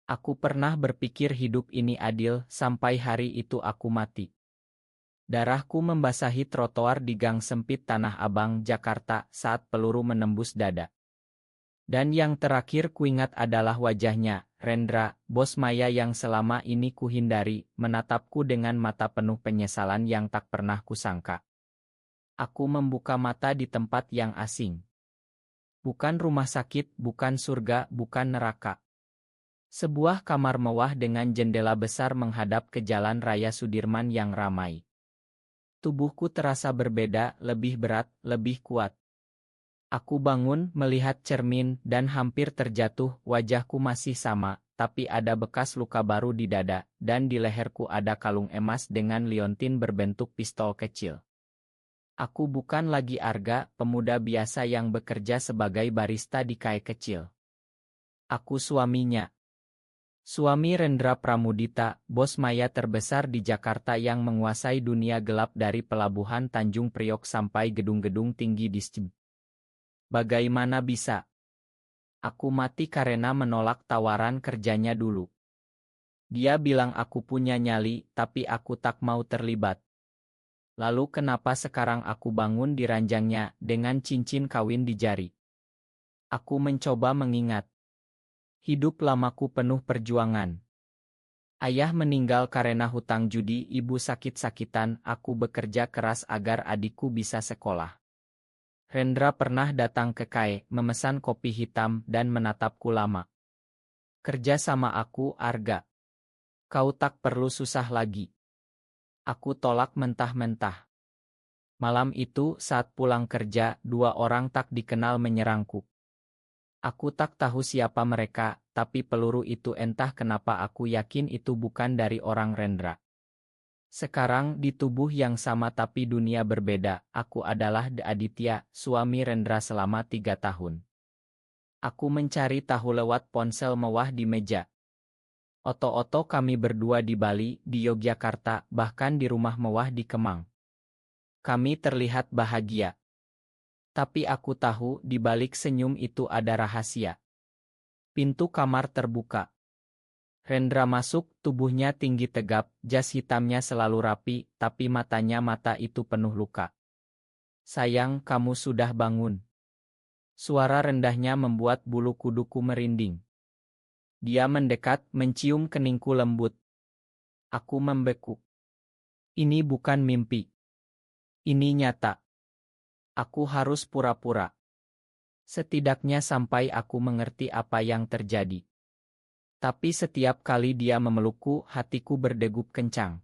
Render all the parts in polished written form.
Aku pernah berpikir hidup ini adil sampai hari itu aku mati. Darahku membasahi trotoar di gang sempit Tanah Abang, Jakarta saat peluru menembus dada. Dan yang terakhir kuingat adalah wajahnya, Rendra, bos Maya yang selama ini kuhindari, menatapku dengan mata penuh penyesalan yang tak pernah kusangka. Aku membuka mata di tempat yang asing. Bukan rumah sakit, bukan surga, bukan neraka. Sebuah kamar mewah dengan jendela besar menghadap ke Jalan Raya Sudirman yang ramai. Tubuhku terasa berbeda, lebih berat, lebih kuat. Aku bangun, melihat cermin, dan hampir terjatuh. Wajahku masih sama, tapi ada bekas luka baru di dada, dan di leherku ada kalung emas dengan liontin berbentuk pistol kecil. Aku bukan lagi Arga, pemuda biasa yang bekerja sebagai barista di kai kecil. Aku suaminya. Suami Rendra Pramudita, bos Maya terbesar di Jakarta yang menguasai dunia gelap dari pelabuhan Tanjung Priok sampai gedung-gedung tinggi di SCB. Bagaimana bisa? Aku mati karena menolak tawaran kerjanya dulu. Dia bilang aku punya nyali, tapi aku tak mau terlibat. Lalu kenapa sekarang aku bangun di ranjangnya, dengan cincin kawin di jari? Aku mencoba mengingat. Hidup lamaku penuh perjuangan. Ayah meninggal karena hutang judi, ibu sakit-sakitan, aku bekerja keras agar adikku bisa sekolah. Rendra pernah datang ke kai, memesan kopi hitam, dan menatapku lama. Kerja sama aku, Arga. Kau tak perlu susah lagi. Aku tolak mentah-mentah. Malam itu, saat pulang kerja, dua orang tak dikenal menyerangku. Aku tak tahu siapa mereka, tapi peluru itu entah kenapa aku yakin itu bukan dari orang Rendra. Sekarang di tubuh yang sama tapi dunia berbeda, aku adalah De Aditya, suami Rendra selama 3 tahun. Aku mencari tahu lewat ponsel mewah di meja. Oto-oto kami berdua di Bali, di Yogyakarta, bahkan di rumah mewah di Kemang. Kami terlihat bahagia. Tapi aku tahu di balik senyum itu ada rahasia. Pintu kamar terbuka. Rendra masuk, tubuhnya tinggi tegap, jas hitamnya selalu rapi, tapi matanya mata itu penuh luka. Sayang, kamu sudah bangun. Suara rendahnya membuat bulu kuduku merinding. Dia mendekat, mencium keningku lembut. Aku membeku. Ini bukan mimpi. Ini nyata. Aku harus pura-pura. Setidaknya sampai aku mengerti apa yang terjadi. Tapi setiap kali dia memelukku, hatiku berdegup kencang.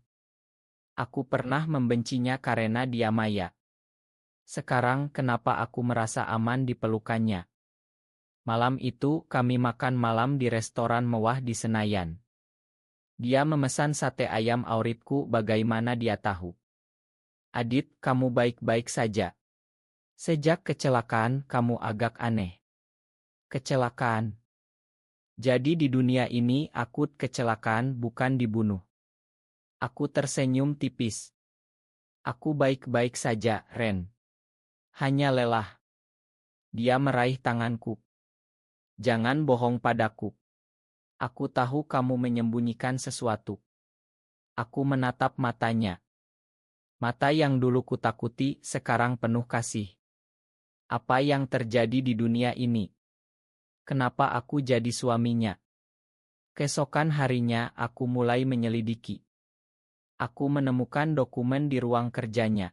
Aku pernah membencinya karena dia Maya. Sekarang kenapa aku merasa aman di pelukannya? Malam itu kami makan malam di restoran mewah di Senayan. Dia memesan sate ayam awritku, bagaimana dia tahu. Adit, kamu baik-baik saja. Sejak kecelakaan kamu agak aneh. Kecelakaan. Jadi di dunia ini aku kecelakaan, bukan dibunuh. Aku tersenyum tipis. Aku baik-baik saja, Ren. Hanya lelah. Dia meraih tanganku. Jangan bohong padaku. Aku tahu kamu menyembunyikan sesuatu. Aku menatap matanya. Mata yang dulu kutakuti sekarang penuh kasih. Apa yang terjadi di dunia ini? Kenapa aku jadi suaminya? Keesokan harinya aku mulai menyelidiki. Aku menemukan dokumen di ruang kerjanya.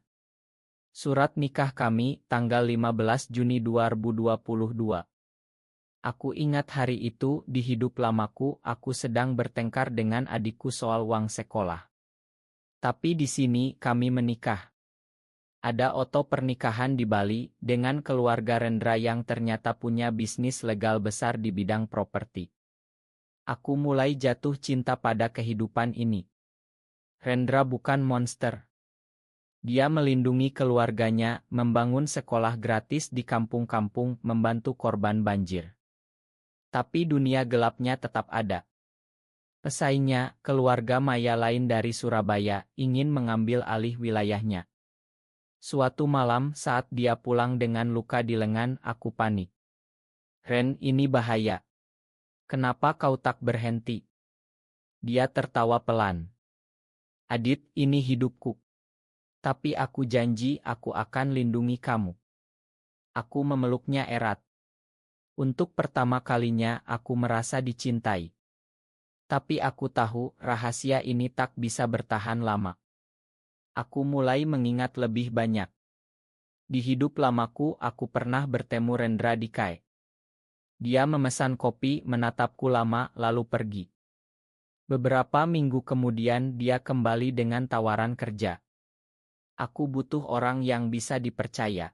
Surat nikah kami, tanggal 15 Juni 2022. Aku ingat hari itu, di hidup lamaku, aku sedang bertengkar dengan adikku soal uang sekolah. Tapi di sini, kami menikah. Ada oto pernikahan di Bali, dengan keluarga Rendra yang ternyata punya bisnis legal besar di bidang properti. Aku mulai jatuh cinta pada kehidupan ini. Rendra bukan monster. Dia melindungi keluarganya, membangun sekolah gratis di kampung-kampung, membantu korban banjir. Tapi dunia gelapnya tetap ada. Pesaingnya, keluarga Maya lain dari Surabaya, ingin mengambil alih wilayahnya. Suatu malam saat dia pulang dengan luka di lengan, aku panik. Ren, ini bahaya. Kenapa kau tak berhenti? Dia tertawa pelan. Adit, ini hidupku. Tapi aku janji aku akan lindungi kamu. Aku memeluknya erat. Untuk pertama kalinya aku merasa dicintai. Tapi aku tahu rahasia ini tak bisa bertahan lama. Aku mulai mengingat lebih banyak. Di hidup lamaku aku pernah bertemu Rendra di Kai. Dia memesan kopi, menatapku lama, lalu pergi. Beberapa minggu kemudian dia kembali dengan tawaran kerja. Aku butuh orang yang bisa dipercaya.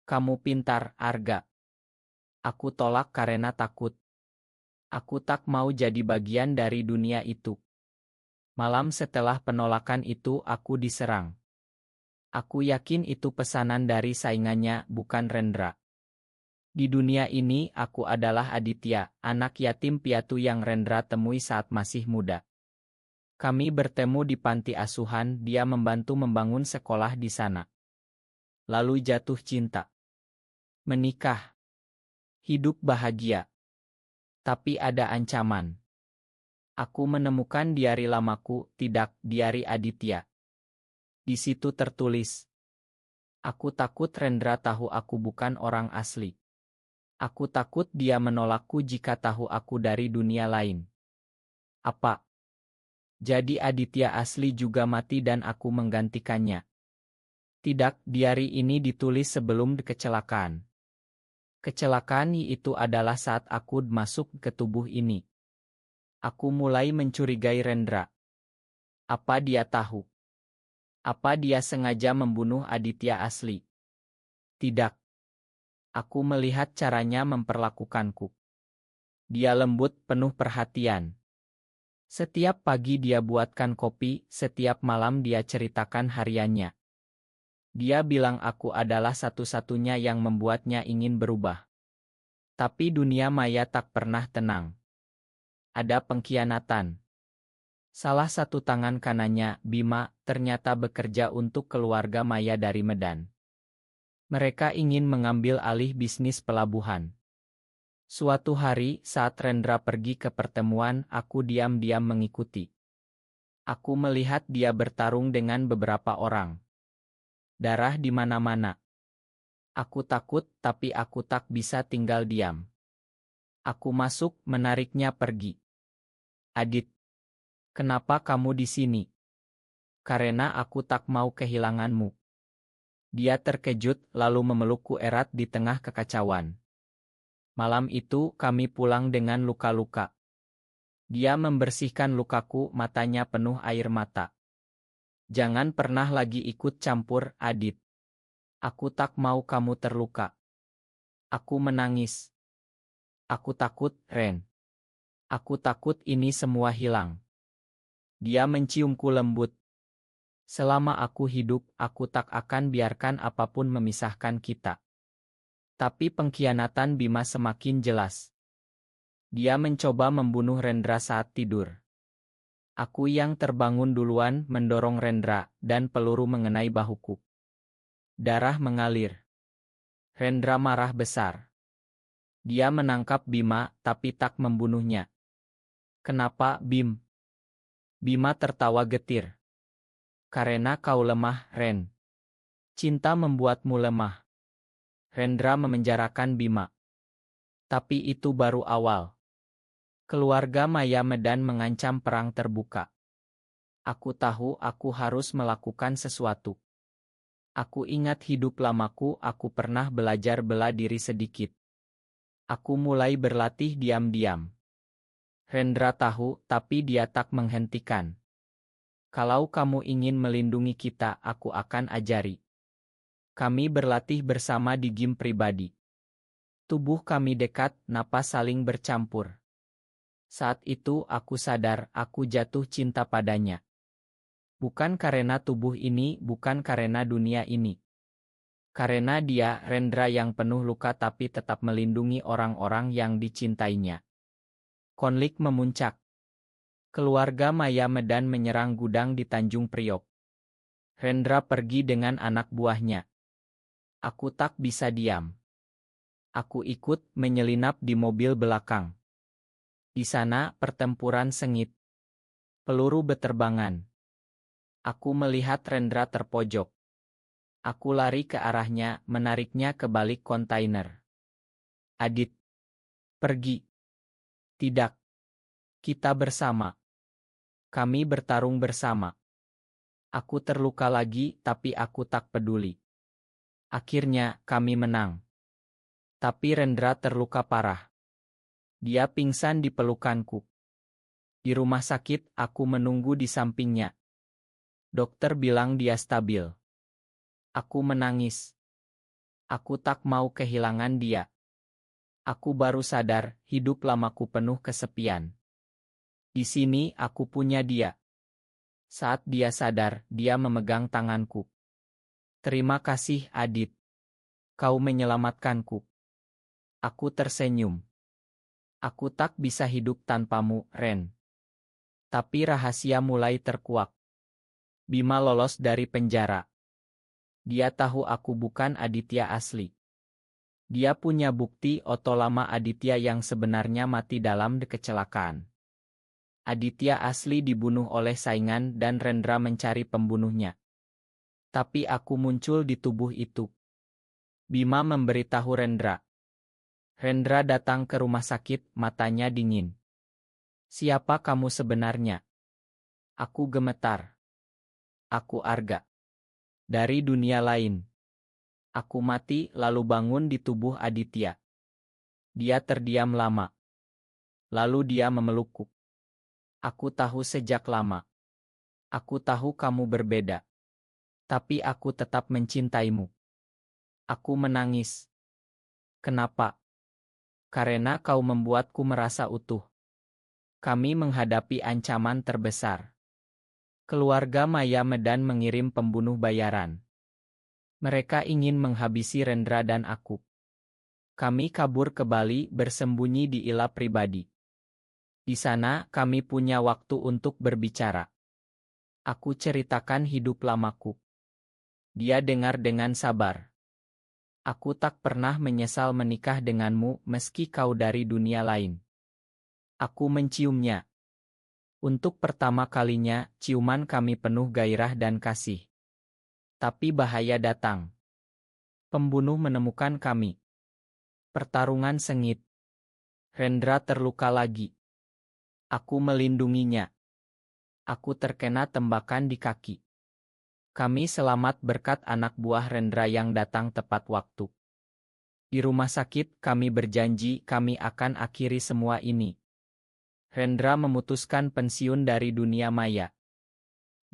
Kamu pintar, Arga. Aku tolak karena takut. Aku tak mau jadi bagian dari dunia itu. Malam setelah penolakan itu aku diserang. Aku yakin itu pesanan dari saingannya, bukan Rendra. Di dunia ini aku adalah Aditya, anak yatim piatu yang Rendra temui saat masih muda. Kami bertemu di panti asuhan, dia membantu membangun sekolah di sana. Lalu jatuh cinta. Menikah. Hidup bahagia. Tapi ada ancaman. Aku menemukan diari lamaku, tidak diari Aditya. Di situ tertulis, aku takut Rendra tahu aku bukan orang asli. Aku takut dia menolakku jika tahu aku dari dunia lain. Apa? Jadi Aditya asli juga mati dan aku menggantikannya. Tidak, diari ini ditulis sebelum kecelakaan. Kecelakaan itu adalah saat aku masuk ke tubuh ini. Aku mulai mencurigai Rendra. Apa dia tahu? Apa dia sengaja membunuh Aditya asli? Tidak. Aku melihat caranya memperlakukanku. Dia lembut, penuh perhatian. Setiap pagi dia buatkan kopi, setiap malam dia ceritakan hariannya. Dia bilang aku adalah satu-satunya yang membuatnya ingin berubah. Tapi dunia maya tak pernah tenang. Ada pengkhianatan. Salah satu tangan kanannya, Bima, ternyata bekerja untuk keluarga Maya dari Medan. Mereka ingin mengambil alih bisnis pelabuhan. Suatu hari, saat Rendra pergi ke pertemuan, aku diam-diam mengikuti. Aku melihat dia bertarung dengan beberapa orang. Darah di mana-mana. Aku takut, tapi aku tak bisa tinggal diam. Aku masuk, menariknya pergi. Adit, kenapa kamu di sini? Karena aku tak mau kehilanganmu. Dia terkejut, lalu memelukku erat di tengah kekacauan. Malam itu, kami pulang dengan luka-luka. Dia membersihkan lukaku, matanya penuh air mata. Jangan pernah lagi ikut campur, Adit. Aku tak mau kamu terluka. Aku menangis. Aku takut, Ren. Aku takut ini semua hilang. Dia menciumku lembut. Selama aku hidup, aku tak akan biarkan apapun memisahkan kita. Tapi pengkhianatan Bima semakin jelas. Dia mencoba membunuh Rendra saat tidur. Aku yang terbangun duluan mendorong Rendra, dan peluru mengenai bahuku. Darah mengalir. Rendra marah besar. Dia menangkap Bima, tapi tak membunuhnya. Kenapa, Bim? Bima tertawa getir. Karena kau lemah, Ren. Cinta membuatmu lemah. Rendra memenjarakan Bima. Tapi itu baru awal. Keluarga Maya Medan mengancam perang terbuka. Aku tahu aku harus melakukan sesuatu. Aku ingat hidup lamaku, aku pernah belajar bela diri sedikit. Aku mulai berlatih diam-diam. Rendra tahu, tapi dia tak menghentikan. Kalau kamu ingin melindungi kita, aku akan ajari. Kami berlatih bersama di gym pribadi. Tubuh kami dekat, napas saling bercampur. Saat itu aku sadar aku jatuh cinta padanya. Bukan karena tubuh ini, bukan karena dunia ini. Karena dia, Rendra yang penuh luka tapi tetap melindungi orang-orang yang dicintainya. Konflik memuncak. Keluarga Maya Medan menyerang gudang di Tanjung Priok. Rendra pergi dengan anak buahnya. Aku tak bisa diam. Aku ikut menyelinap di mobil belakang. Di sana pertempuran sengit. Peluru beterbangan. Aku melihat Rendra terpojok. Aku lari ke arahnya, menariknya ke balik kontainer. Adit. Pergi. Tidak. Kita bersama. Kami bertarung bersama. Aku terluka lagi, tapi aku tak peduli. Akhirnya, kami menang. Tapi Rendra terluka parah. Dia pingsan di pelukanku. Di rumah sakit, aku menunggu di sampingnya. Dokter bilang dia stabil. Aku menangis. Aku tak mau kehilangan dia. Aku baru sadar, hidup lamaku penuh kesepian. Di sini aku punya dia. Saat dia sadar, dia memegang tanganku. Terima kasih, Adit. Kau menyelamatkanku. Aku tersenyum. Aku tak bisa hidup tanpamu, Ren. Tapi rahasia mulai terkuak. Bima lolos dari penjara. Dia tahu aku bukan Aditya asli. Dia punya bukti oto lama Aditya yang sebenarnya mati dalam kecelakaan. Aditya asli dibunuh oleh saingan dan Rendra mencari pembunuhnya. Tapi aku muncul di tubuh itu. Bima memberitahu Rendra. Rendra datang ke rumah sakit, matanya dingin. Siapa kamu sebenarnya? Aku gemetar. Aku Arga. Dari dunia lain. Aku mati lalu bangun di tubuh Aditya. Dia terdiam lama. Lalu dia memelukku. Aku tahu sejak lama. Aku tahu kamu berbeda. Tapi aku tetap mencintaimu. Aku menangis. Kenapa? Karena kau membuatku merasa utuh. Kami menghadapi ancaman terbesar. Keluarga Maya Medan mengirim pembunuh bayaran. Mereka ingin menghabisi Rendra dan aku. Kami kabur ke Bali bersembunyi di ila pribadi. Di sana kami punya waktu untuk berbicara. Aku ceritakan hidup lamaku. Dia dengar dengan sabar. Aku tak pernah menyesal menikah denganmu meski kau dari dunia lain. Aku menciumnya. Untuk pertama kalinya, ciuman kami penuh gairah dan kasih. Tapi bahaya datang. Pembunuh menemukan kami. Pertarungan sengit. Rendra terluka lagi. Aku melindunginya. Aku terkena tembakan di kaki. Kami selamat berkat anak buah Rendra yang datang tepat waktu. Di rumah sakit kami berjanji kami akan akhiri semua ini. Rendra memutuskan pensiun dari dunia maya.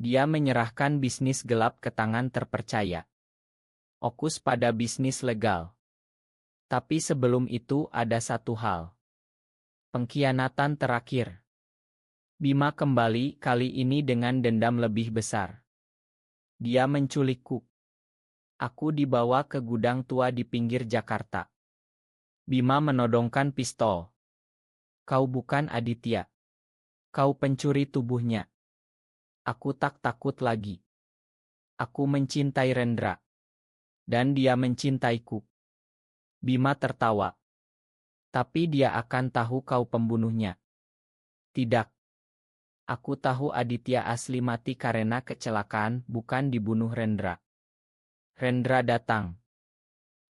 Dia menyerahkan bisnis gelap ke tangan terpercaya. Fokus pada bisnis legal. Tapi sebelum itu ada satu hal. Pengkhianatan terakhir. Bima kembali kali ini dengan dendam lebih besar. Dia menculikku. Aku dibawa ke gudang tua di pinggir Jakarta. Bima menodongkan pistol. Kau bukan Aditya. Kau pencuri tubuhnya. Aku tak takut lagi. Aku mencintai Rendra. Dan dia mencintaiku. Bima tertawa. Tapi dia akan tahu kau pembunuhnya. Tidak. Aku tahu Aditya asli mati karena kecelakaan, bukan dibunuh Rendra. Rendra datang.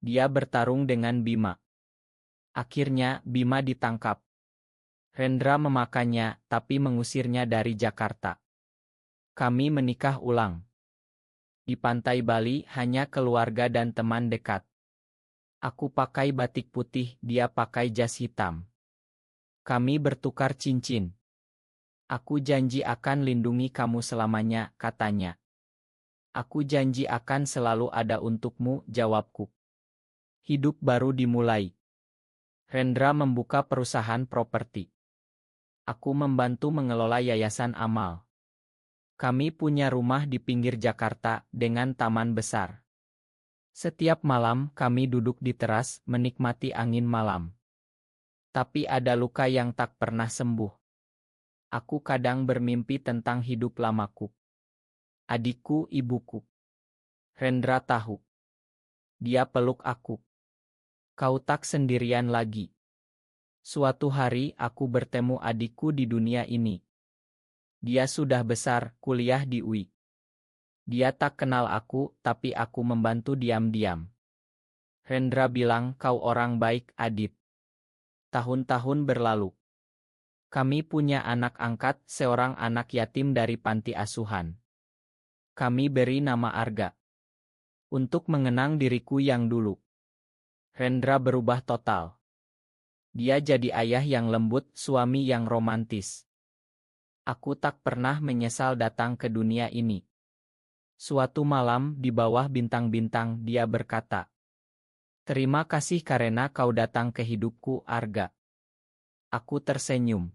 Dia bertarung dengan Bima. Akhirnya, Bima ditangkap. Rendra memakannya, tapi mengusirnya dari Jakarta. Kami menikah ulang. Di pantai Bali hanya keluarga dan teman dekat. Aku pakai batik putih, dia pakai jas hitam. Kami bertukar cincin. Aku janji akan lindungi kamu selamanya, katanya. Aku janji akan selalu ada untukmu, jawabku. Hidup baru dimulai. Rendra membuka perusahaan properti. Aku membantu mengelola yayasan amal. Kami punya rumah di pinggir Jakarta dengan taman besar. Setiap malam kami duduk di teras menikmati angin malam. Tapi ada luka yang tak pernah sembuh. Aku kadang bermimpi tentang hidup lamaku. Adikku, ibuku. Rendra tahu. Dia peluk aku. Kau tak sendirian lagi. Suatu hari aku bertemu adikku di dunia ini. Dia sudah besar, kuliah di UI. Dia tak kenal aku, tapi aku membantu diam-diam. Rendra bilang, kau orang baik, Adit. Tahun-tahun berlalu. Kami punya anak angkat, seorang anak yatim dari panti asuhan. Kami beri nama Arga. Untuk mengenang diriku yang dulu. Rendra berubah total. Dia jadi ayah yang lembut, suami yang romantis. Aku tak pernah menyesal datang ke dunia ini. Suatu malam di bawah bintang-bintang dia berkata, "Terima kasih karena kau datang ke hidupku, Arga." Aku tersenyum.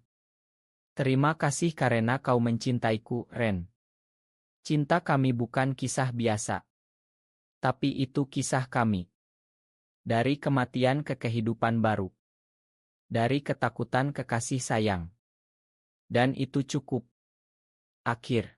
"Terima kasih karena kau mencintaiku, Ren." Cinta kami bukan kisah biasa. Tapi itu kisah kami. Dari kematian ke kehidupan baru. Dari ketakutan ke kasih sayang. Dan itu cukup. Akhir.